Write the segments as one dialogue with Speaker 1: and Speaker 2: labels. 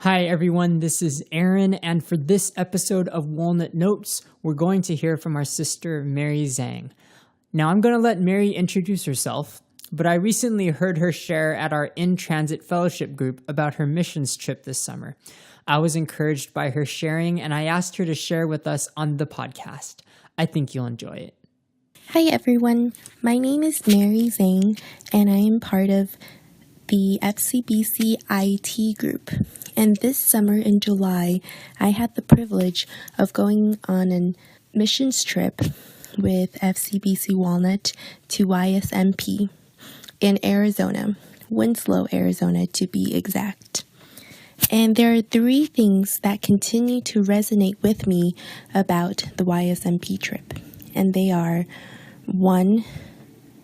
Speaker 1: Hi everyone, this is Aaron, and for this episode of Walnut Notes, we're going to hear from our sister Mary Zhang. Now I'm going to let Mary introduce herself, but I recently heard her share at our in-transit fellowship group about her missions trip this summer. I was encouraged by her sharing, and I asked her to share with us on the podcast. I think you'll enjoy it.
Speaker 2: Hi everyone, my name is Mary Zhang, and I am part of the FCBC IT group. And this summer in July, I had the privilege of going on a missions trip with FCBC Walnut to YSMP in Arizona, Winslow, Arizona to be exact. And there are three things that continue to resonate with me about the YSMP trip. And they are, one,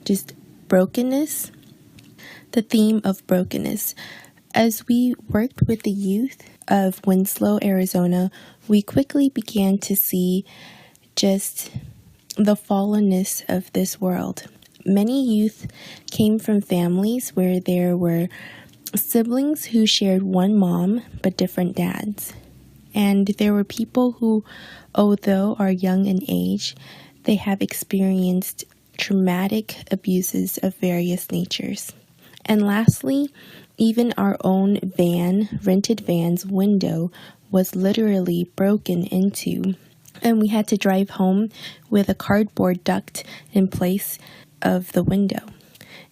Speaker 2: just brokenness, the theme of brokenness. As we worked with the youth of Winslow, Arizona, we quickly began to see just the fallenness of this world. Many youth came from families where there were siblings who shared one mom but different dads. And there were people who, although are young in age, they have experienced traumatic abuses of various natures. And lastly, even our own rented van's window was literally broken into, and we had to drive home with a cardboard duct in place of the window.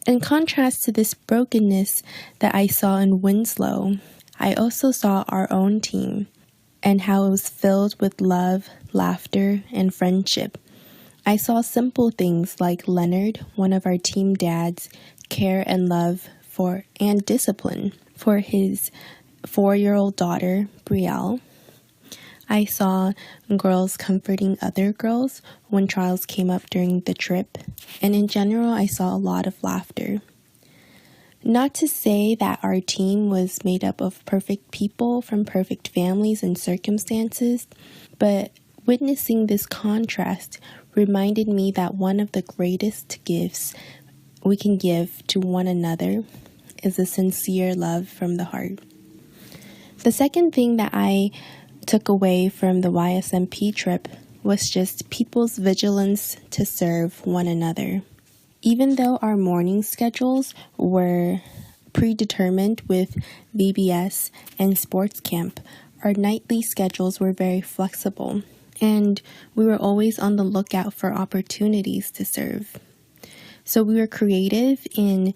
Speaker 2: In contrast to this brokenness that I saw in Winslow, I also saw our own team and how it was filled with love, laughter, and friendship. I saw simple things like Leonard, one of our team dads, care and love and discipline for his 4-year-old daughter, Brielle. I saw girls comforting other girls when trials came up during the trip, and in general, I saw a lot of laughter. Not to say that our team was made up of perfect people from perfect families and circumstances, but witnessing this contrast reminded me that one of the greatest gifts we can give to one another is a sincere love from the heart. The second thing that I took away from the YSMP trip was just people's vigilance to serve one another. Even though our morning schedules were predetermined with VBS and sports camp, our nightly schedules were very flexible, and we were always on the lookout for opportunities to serve. So we were creative in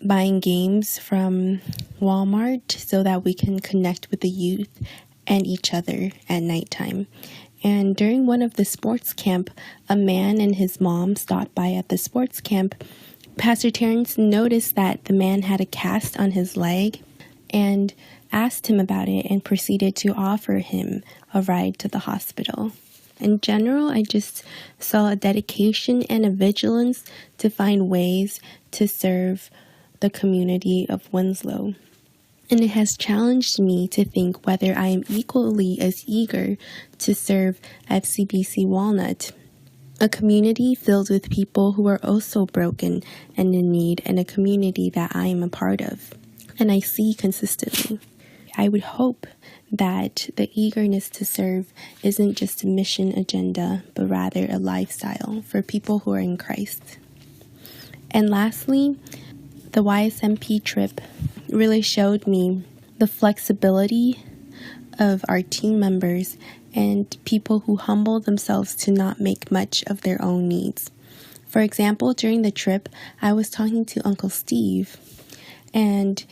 Speaker 2: buying games from Walmart so that we can connect with the youth and each other at nighttime. And during one of the sports camp, a man and his mom stopped by at the sports camp. Pastor Terrence noticed that the man had a cast on his leg and asked him about it and proceeded to offer him a ride to the hospital. In general, I just saw a dedication and a vigilance to find ways to serve the community of Winslow. And it has challenged me to think whether I am equally as eager to serve FCBC Walnut, a community filled with people who are also broken and in need, and a community that I am a part of and I see consistently. I would hope that the eagerness to serve isn't just a mission agenda, but rather a lifestyle for people who are in Christ. And lastly, the YSMP trip really showed me the flexibility of our team members and people who humble themselves to not make much of their own needs. For example, during the trip, I was talking to Uncle Steve, and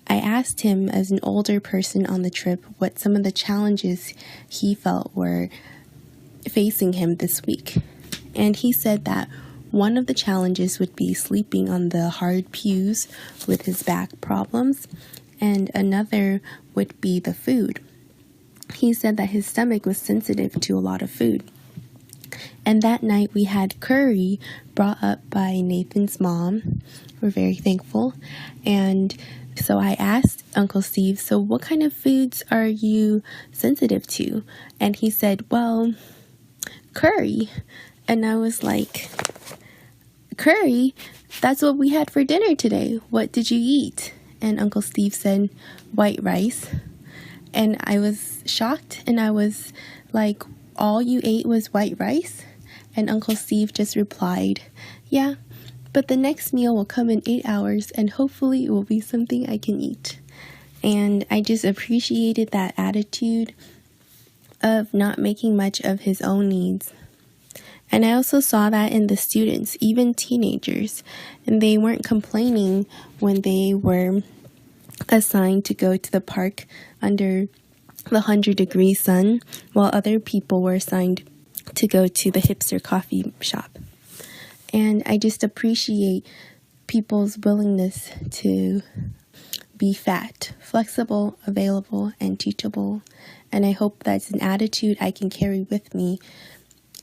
Speaker 2: I asked him, as an older person on the trip, what some of the challenges he felt were facing him this week. And he said that one of the challenges would be sleeping on the hard pews with his back problems, and another would be the food. He said that his stomach was sensitive to a lot of food. And that night we had curry brought up by Nathan's mom. We're very thankful. And so I asked Uncle Steve, so what kind of foods are you sensitive to? And he said, well, curry. And I was like, curry? That's what we had for dinner today. What did you eat? And Uncle Steve said, white rice. And I was shocked, and I was like, all you ate was white rice? And Uncle Steve just replied, yeah, but the next meal will come in 8 hours, and hopefully it will be something I can eat. And I just appreciated that attitude of not making much of his own needs. And I also saw that in the students, even teenagers, and they weren't complaining when they were assigned to go to the park under the 100-degree sun, while other people were assigned to go to the hipster coffee shop. And I just appreciate people's willingness to be fat, flexible, available, and teachable. And I hope that's an attitude I can carry with me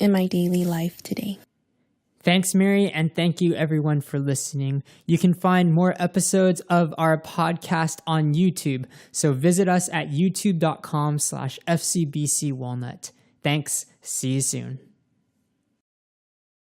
Speaker 2: in my daily life today.
Speaker 1: Thanks, Mary, and thank you everyone for listening. You can find more episodes of our podcast on YouTube, so visit us at youtube.com/FCBC Walnut. Thanks. See you soon.